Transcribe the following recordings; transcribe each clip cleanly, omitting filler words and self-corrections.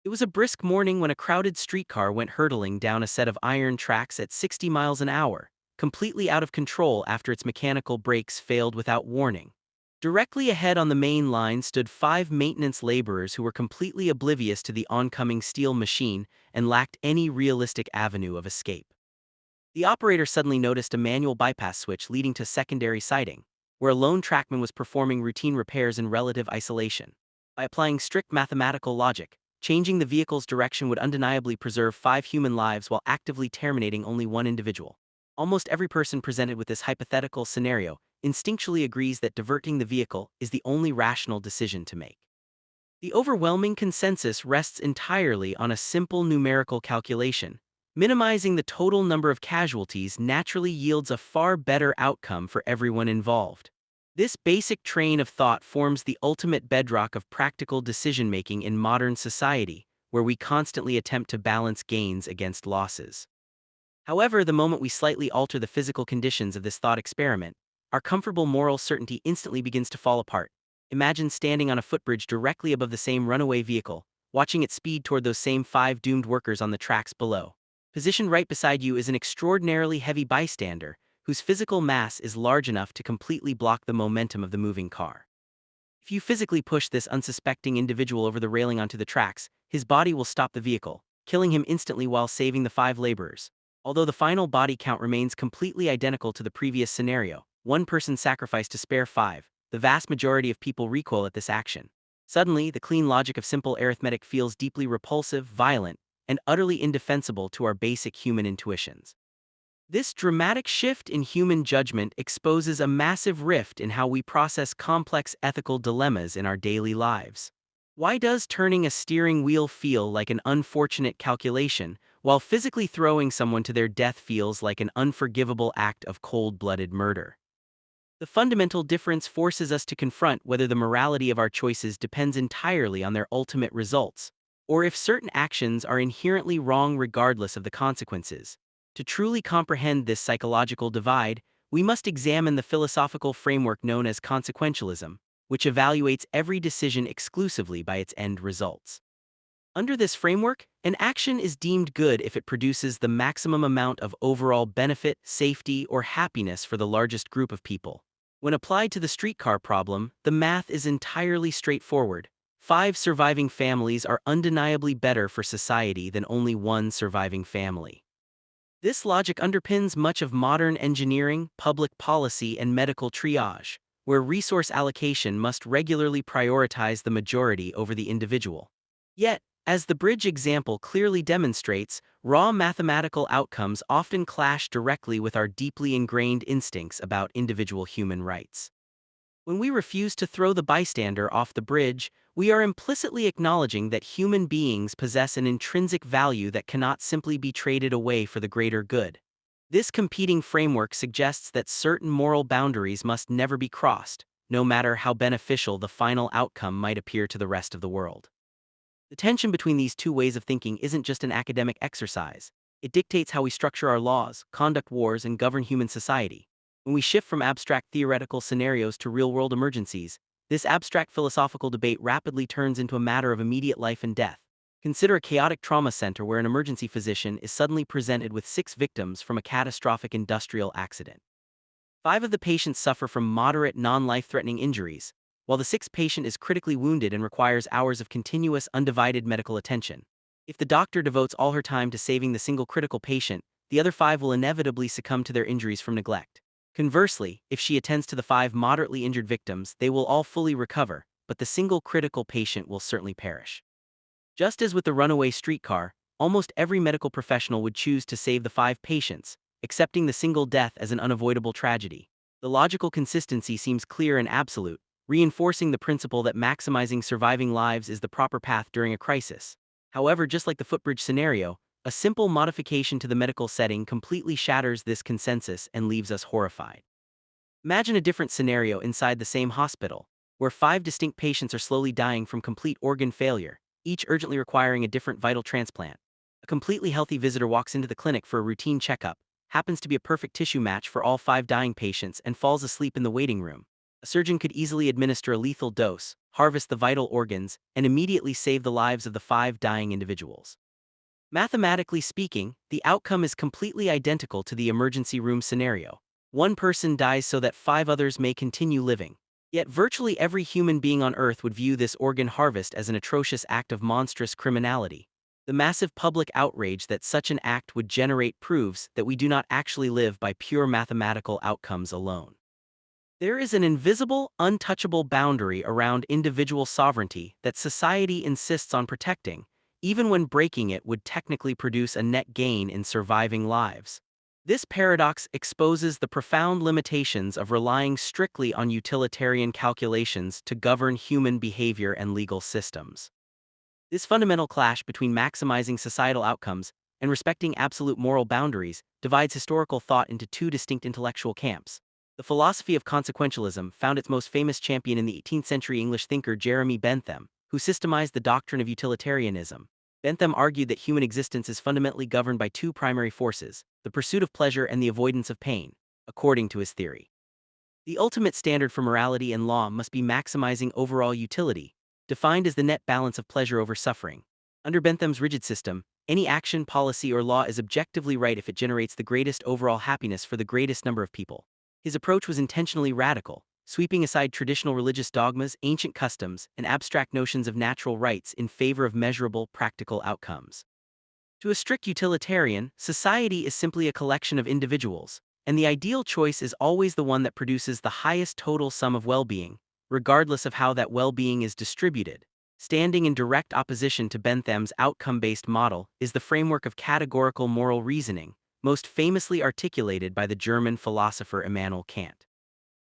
It was a brisk morning when a crowded streetcar went hurtling down a set of iron tracks at 60 miles an hour, completely out of control after its mechanical brakes failed without warning. Directly ahead on the main line stood five maintenance laborers who were completely oblivious to the oncoming steel machine and lacked any realistic avenue of escape. The operator suddenly noticed a manual bypass switch leading to secondary sighting, where a lone trackman was performing routine repairs in relative isolation. By applying strict mathematical logic, changing the vehicle's direction would undeniably preserve five human lives while actively terminating only one individual. Almost every person presented with this hypothetical scenario instinctually agrees that diverting the vehicle is the only rational decision to make. The overwhelming consensus rests entirely on a simple numerical calculation. Minimizing the total number of casualties naturally yields a far better outcome for everyone involved. This basic train of thought forms the ultimate bedrock of practical decision-making in modern society, where we constantly attempt to balance gains against losses. However, the moment we slightly alter the physical conditions of this thought experiment, our comfortable moral certainty instantly begins to fall apart. Imagine standing on a footbridge directly above the same runaway vehicle, watching it speed toward those same five doomed workers on the tracks below. Positioned right beside you is an extraordinarily heavy bystander, whose physical mass is large enough to completely block the momentum of the moving car. If you physically push this unsuspecting individual over the railing onto the tracks, his body will stop the vehicle, killing him instantly while saving the five laborers. Although the final body count remains completely identical to the previous scenario, one person sacrificed to spare five, the vast majority of people recoil at this action. Suddenly, the clean logic of simple arithmetic feels deeply repulsive, violent, and utterly indefensible to our basic human intuitions. This dramatic shift in human judgment exposes a massive rift in how we process complex ethical dilemmas in our daily lives. Why does turning a steering wheel feel like an unfortunate calculation, while physically throwing someone to their death feels like an unforgivable act of cold-blooded murder? The fundamental difference forces us to confront whether the morality of our choices depends entirely on their ultimate results, or if certain actions are inherently wrong regardless of the consequences. To truly comprehend this psychological divide, we must examine the philosophical framework known as consequentialism, which evaluates every decision exclusively by its end results. Under this framework, an action is deemed good if it produces the maximum amount of overall benefit, safety, or happiness for the largest group of people. When applied to the streetcar problem, the math is entirely straightforward. Five surviving families are undeniably better for society than only one surviving family. This logic underpins much of modern engineering, public policy, and medical triage, where resource allocation must regularly prioritize the majority over the individual. Yet, as the bridge example clearly demonstrates, raw mathematical outcomes often clash directly with our deeply ingrained instincts about individual human rights. When we refuse to throw the bystander off the bridge, we are implicitly acknowledging that human beings possess an intrinsic value that cannot simply be traded away for the greater good. This competing framework suggests that certain moral boundaries must never be crossed, no matter how beneficial the final outcome might appear to the rest of the world. The tension between these two ways of thinking isn't just an academic exercise. It dictates how we structure our laws, conduct wars, and govern human society. When we shift from abstract theoretical scenarios to real-world emergencies, this abstract philosophical debate rapidly turns into a matter of immediate life and death. Consider a chaotic trauma center where an emergency physician is suddenly presented with 6 victims from a catastrophic industrial accident. 5 of the patients suffer from moderate non-life-threatening injuries, while the 6th patient is critically wounded and requires hours of continuous, undivided medical attention. If the doctor devotes all her time to saving the single critical patient, the other 5 will inevitably succumb to their injuries from neglect. Conversely, if she attends to the 5 moderately injured victims, they will all fully recover, but the single critical patient will certainly perish. Just as with the runaway streetcar, almost every medical professional would choose to save the 5 patients, accepting the single death as an unavoidable tragedy. The logical consistency seems clear and absolute, reinforcing the principle that maximizing surviving lives is the proper path during a crisis. However, just like the footbridge scenario, a simple modification to the medical setting completely shatters this consensus and leaves us horrified. Imagine a different scenario inside the same hospital, where 5 distinct patients are slowly dying from complete organ failure, each urgently requiring a different vital transplant. A completely healthy visitor walks into the clinic for a routine checkup, happens to be a perfect tissue match for all 5 dying patients, and falls asleep in the waiting room. A surgeon could easily administer a lethal dose, harvest the vital organs, and immediately save the lives of the 5 dying individuals. Mathematically speaking, the outcome is completely identical to the emergency room scenario. One person dies so that 5 others may continue living. Yet virtually every human being on Earth would view this organ harvest as an atrocious act of monstrous criminality. The massive public outrage that such an act would generate proves that we do not actually live by pure mathematical outcomes alone. There is an invisible, untouchable boundary around individual sovereignty that society insists on protecting, even when breaking it would technically produce a net gain in surviving lives. This paradox exposes the profound limitations of relying strictly on utilitarian calculations to govern human behavior and legal systems. This fundamental clash between maximizing societal outcomes and respecting absolute moral boundaries divides historical thought into 2 distinct intellectual camps. The philosophy of consequentialism found its most famous champion in the 18th century English thinker Jeremy Bentham, who systemized the doctrine of utilitarianism. Bentham argued that human existence is fundamentally governed by 2 primary forces, the pursuit of pleasure and the avoidance of pain, according to his theory. The ultimate standard for morality and law must be maximizing overall utility, defined as the net balance of pleasure over suffering. Under Bentham's rigid system, any action, policy, or law is objectively right if it generates the greatest overall happiness for the greatest number of people. His approach was intentionally radical, sweeping aside traditional religious dogmas, ancient customs, and abstract notions of natural rights in favor of measurable, practical outcomes. To a strict utilitarian, society is simply a collection of individuals, and the ideal choice is always the one that produces the highest total sum of well-being, regardless of how that well-being is distributed. Standing in direct opposition to Bentham's outcome-based model is the framework of categorical moral reasoning, most famously articulated by the German philosopher Immanuel Kant.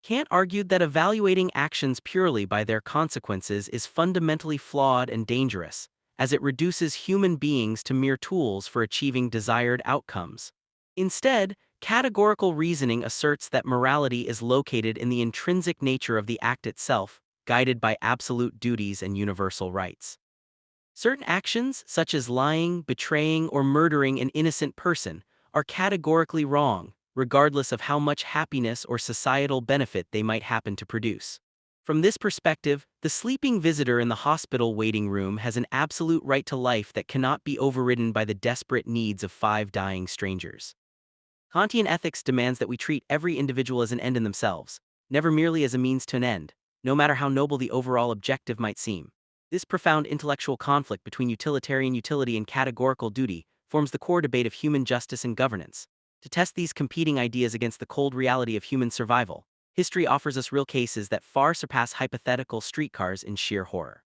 Kant argued that evaluating actions purely by their consequences is fundamentally flawed and dangerous, as it reduces human beings to mere tools for achieving desired outcomes. Instead, categorical reasoning asserts that morality is located in the intrinsic nature of the act itself, guided by absolute duties and universal rights. Certain actions, such as lying, betraying, or murdering an innocent person, are categorically wrong, regardless of how much happiness or societal benefit they might happen to produce. From this perspective, the sleeping visitor in the hospital waiting room has an absolute right to life that cannot be overridden by the desperate needs of 5 dying strangers. Kantian ethics demands that we treat every individual as an end in themselves, never merely as a means to an end, no matter how noble the overall objective might seem. This profound intellectual conflict between utilitarian utility and categorical duty forms the core debate of human justice and governance. To test these competing ideas against the cold reality of human survival, history offers us real cases that far surpass hypothetical streetcars in sheer horror.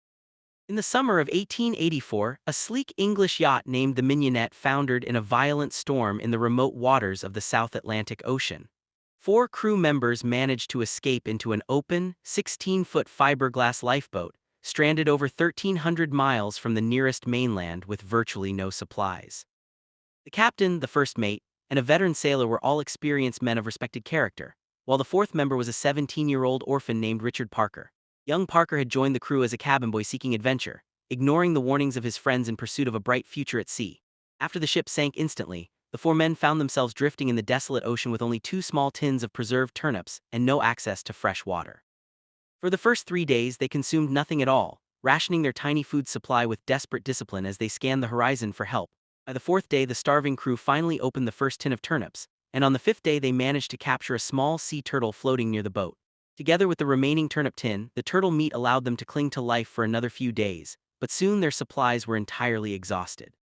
In the summer of 1884, a sleek English yacht named the Mignonette foundered in a violent storm in the remote waters of the South Atlantic Ocean. 4 crew members managed to escape into an open, 16-foot fiberglass lifeboat, stranded over 1,300 miles from the nearest mainland with virtually no supplies. The captain, the first mate, and a veteran sailor were all experienced men of respected character, while the 4th member was a 17-year-old orphan named Richard Parker. Young Parker had joined the crew as a cabin boy seeking adventure, ignoring the warnings of his friends in pursuit of a bright future at sea. After the ship sank instantly, the 4 men found themselves drifting in the desolate ocean with only 2 small tins of preserved turnips and no access to fresh water. For the first 3 days, they consumed nothing at all, rationing their tiny food supply with desperate discipline as they scanned the horizon for help. By the 4th day, the starving crew finally opened the first tin of turnips, and on the 5th day they managed to capture a small sea turtle floating near the boat. Together with the remaining turnip tin, the turtle meat allowed them to cling to life for another few days, but soon their supplies were entirely exhausted.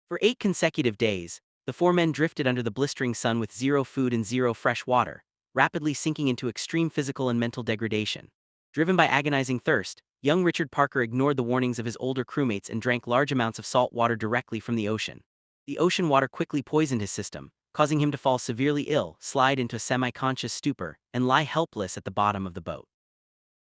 For 8 consecutive days, the 4 men drifted under the blistering sun with 0 food and 0 fresh water, rapidly sinking into extreme physical and mental degradation. Driven by agonizing thirst, young Richard Parker ignored the warnings of his older crewmates and drank large amounts of salt water directly from the ocean. The ocean water quickly poisoned his system, causing him to fall severely ill, slide into a semi-conscious stupor, and lie helpless at the bottom of the boat.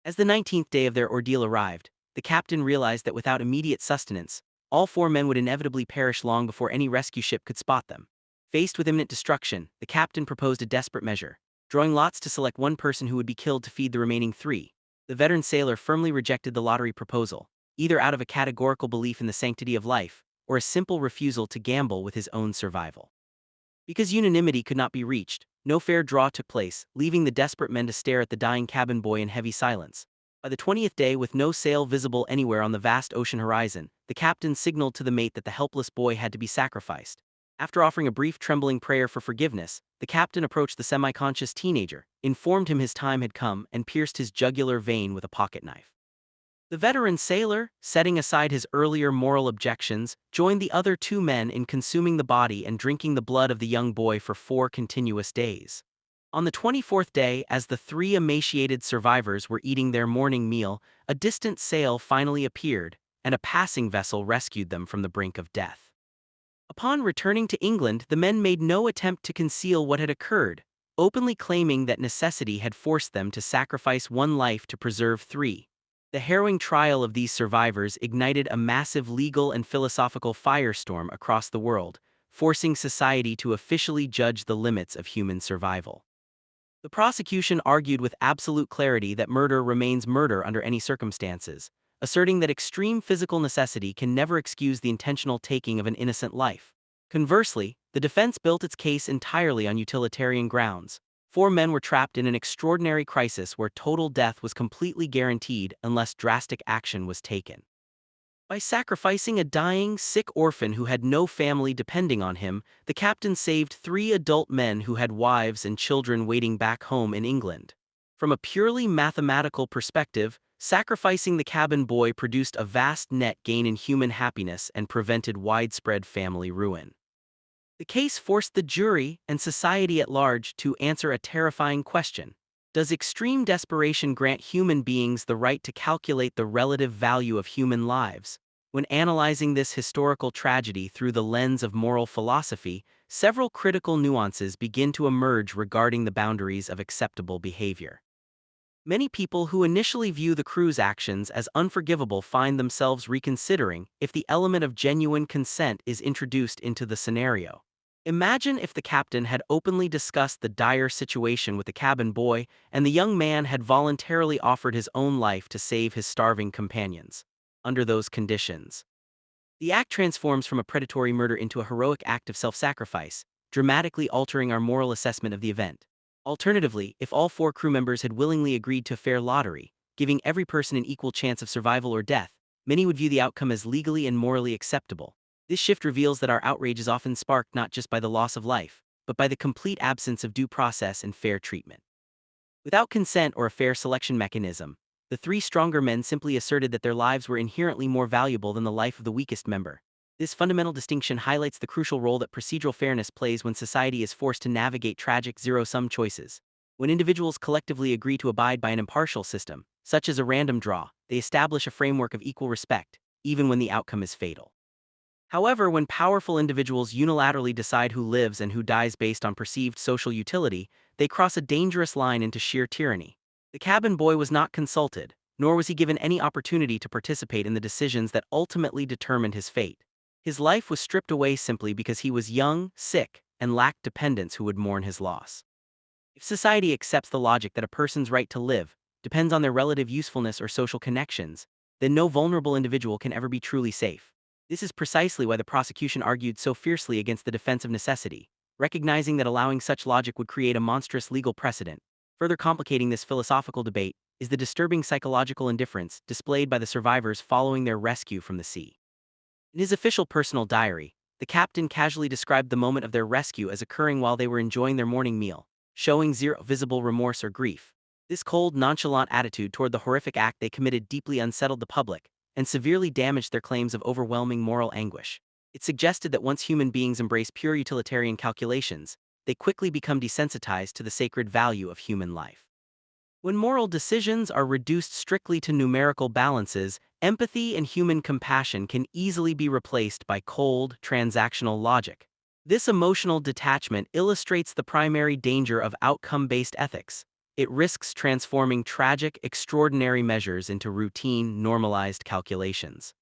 As the 19th day of their ordeal arrived, the captain realized that without immediate sustenance, all 4 men would inevitably perish long before any rescue ship could spot them. Faced with imminent destruction, the captain proposed a desperate measure, drawing lots to select one person who would be killed to feed the remaining 3. The veteran sailor firmly rejected the lottery proposal, either out of a categorical belief in the sanctity of life, or a simple refusal to gamble with his own survival. Because unanimity could not be reached, no fair draw took place, leaving the desperate men to stare at the dying cabin boy in heavy silence. By the 20th day, with no sail visible anywhere on the vast ocean horizon, the captain signaled to the mate that the helpless boy had to be sacrificed. After offering a brief, trembling prayer for forgiveness, the captain approached the semi-conscious teenager, informed him his time had come, and pierced his jugular vein with a pocket knife. The veteran sailor, setting aside his earlier moral objections, joined the other two men in consuming the body and drinking the blood of the young boy for 4 continuous days. On the 24th day, as the 3 emaciated survivors were eating their morning meal, a distant sail finally appeared, and a passing vessel rescued them from the brink of death. Upon returning to England, the men made no attempt to conceal what had occurred, openly claiming that necessity had forced them to sacrifice one life to preserve 3. The harrowing trial of these survivors ignited a massive legal and philosophical firestorm across the world, forcing society to officially judge the limits of human survival. The prosecution argued with absolute clarity that murder remains murder under any circumstances, asserting that extreme physical necessity can never excuse the intentional taking of an innocent life. Conversely, the defense built its case entirely on utilitarian grounds. 4 men were trapped in an extraordinary crisis where total death was completely guaranteed unless drastic action was taken. By sacrificing a dying, sick orphan who had no family depending on him, the captain saved 3 adult men who had wives and children waiting back home in England. From a purely mathematical perspective, sacrificing the cabin boy produced a vast net gain in human happiness and prevented widespread family ruin. The case forced the jury and society at large to answer a terrifying question. Does extreme desperation grant human beings the right to calculate the relative value of human lives? When analyzing this historical tragedy through the lens of moral philosophy, several critical nuances begin to emerge regarding the boundaries of acceptable behavior. Many people who initially view the crew's actions as unforgivable find themselves reconsidering if the element of genuine consent is introduced into the scenario. Imagine if the captain had openly discussed the dire situation with the cabin boy, and the young man had voluntarily offered his own life to save his starving companions. Under those conditions, the act transforms from a predatory murder into a heroic act of self-sacrifice, dramatically altering our moral assessment of the event. Alternatively, if all 4 crew members had willingly agreed to a fair lottery, giving every person an equal chance of survival or death, many would view the outcome as legally and morally acceptable. This shift reveals that our outrage is often sparked not just by the loss of life, but by the complete absence of due process and fair treatment. Without consent or a fair selection mechanism, the 3 stronger men simply asserted that their lives were inherently more valuable than the life of the weakest member. This fundamental distinction highlights the crucial role that procedural fairness plays when society is forced to navigate tragic zero-sum choices. When individuals collectively agree to abide by an impartial system, such as a random draw, they establish a framework of equal respect, even when the outcome is fatal. However, when powerful individuals unilaterally decide who lives and who dies based on perceived social utility, they cross a dangerous line into sheer tyranny. The cabin boy was not consulted, nor was he given any opportunity to participate in the decisions that ultimately determined his fate. His life was stripped away simply because he was young, sick, and lacked dependents who would mourn his loss. If society accepts the logic that a person's right to live depends on their relative usefulness or social connections, then no vulnerable individual can ever be truly safe. This is precisely why the prosecution argued so fiercely against the defense of necessity, recognizing that allowing such logic would create a monstrous legal precedent. Further complicating this philosophical debate is the disturbing psychological indifference displayed by the survivors following their rescue from the sea. In his official personal diary, the captain casually described the moment of their rescue as occurring while they were enjoying their morning meal, showing zero visible remorse or grief. This cold, nonchalant attitude toward the horrific act they committed deeply unsettled the public and severely damaged their claims of overwhelming moral anguish. It suggested that once human beings embrace pure utilitarian calculations, they quickly become desensitized to the sacred value of human life. When moral decisions are reduced strictly to numerical balances, empathy and human compassion can easily be replaced by cold, transactional logic. This emotional detachment illustrates the primary danger of outcome-based ethics. It risks transforming tragic, extraordinary measures into routine, normalized calculations.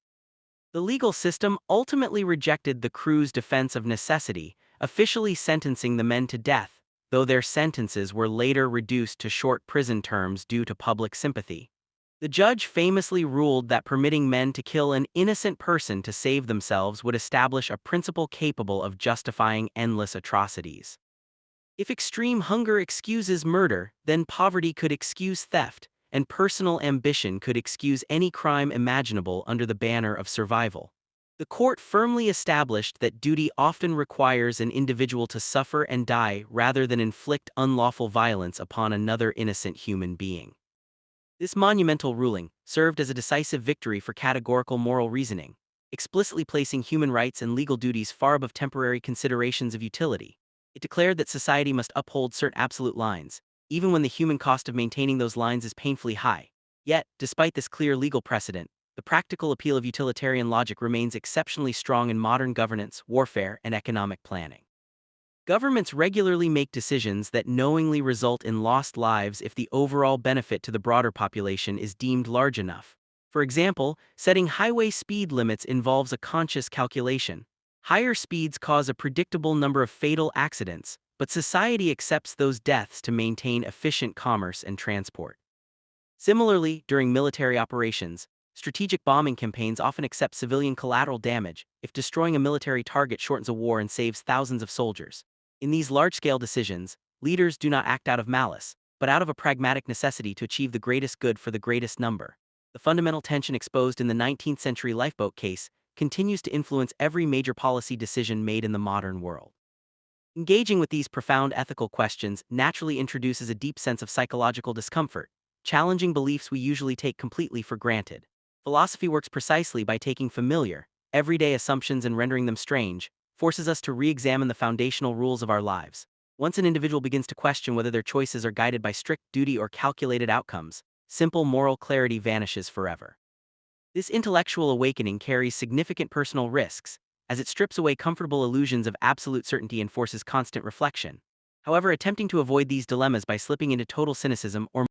The legal system ultimately rejected the crew's defense of necessity, officially sentencing the men to death, though their sentences were later reduced to short prison terms due to public sympathy. The judge famously ruled that permitting men to kill an innocent person to save themselves would establish a principle capable of justifying endless atrocities. If extreme hunger excuses murder, then poverty could excuse theft, and personal ambition could excuse any crime imaginable under the banner of survival. The court firmly established that duty often requires an individual to suffer and die rather than inflict unlawful violence upon another innocent human being. This monumental ruling served as a decisive victory for categorical moral reasoning, explicitly placing human rights and legal duties far above temporary considerations of utility. It declared that society must uphold certain absolute lines, even when the human cost of maintaining those lines is painfully high. Yet, despite this clear legal precedent, the practical appeal of utilitarian logic remains exceptionally strong in modern governance, warfare, and economic planning. Governments regularly make decisions that knowingly result in lost lives if the overall benefit to the broader population is deemed large enough. For example, setting highway speed limits involves a conscious calculation. Higher speeds cause a predictable number of fatal accidents, but society accepts those deaths to maintain efficient commerce and transport. Similarly, during military operations, strategic bombing campaigns often accept civilian collateral damage if destroying a military target shortens a war and saves thousands of soldiers. In these large-scale decisions, leaders do not act out of malice, but out of a pragmatic necessity to achieve the greatest good for the greatest number. The fundamental tension exposed in the 19th century lifeboat case continues to influence every major policy decision made in the modern world. Engaging with these profound ethical questions naturally introduces a deep sense of psychological discomfort, challenging beliefs we usually take completely for granted. Philosophy works precisely by taking familiar, everyday assumptions and rendering them strange, forces us to re-examine the foundational rules of our lives. Once an individual begins to question whether their choices are guided by strict duty or calculated outcomes, simple moral clarity vanishes forever. This intellectual awakening carries significant personal risks, as it strips away comfortable illusions of absolute certainty and forces constant reflection. However, attempting to avoid these dilemmas by slipping into total cynicism or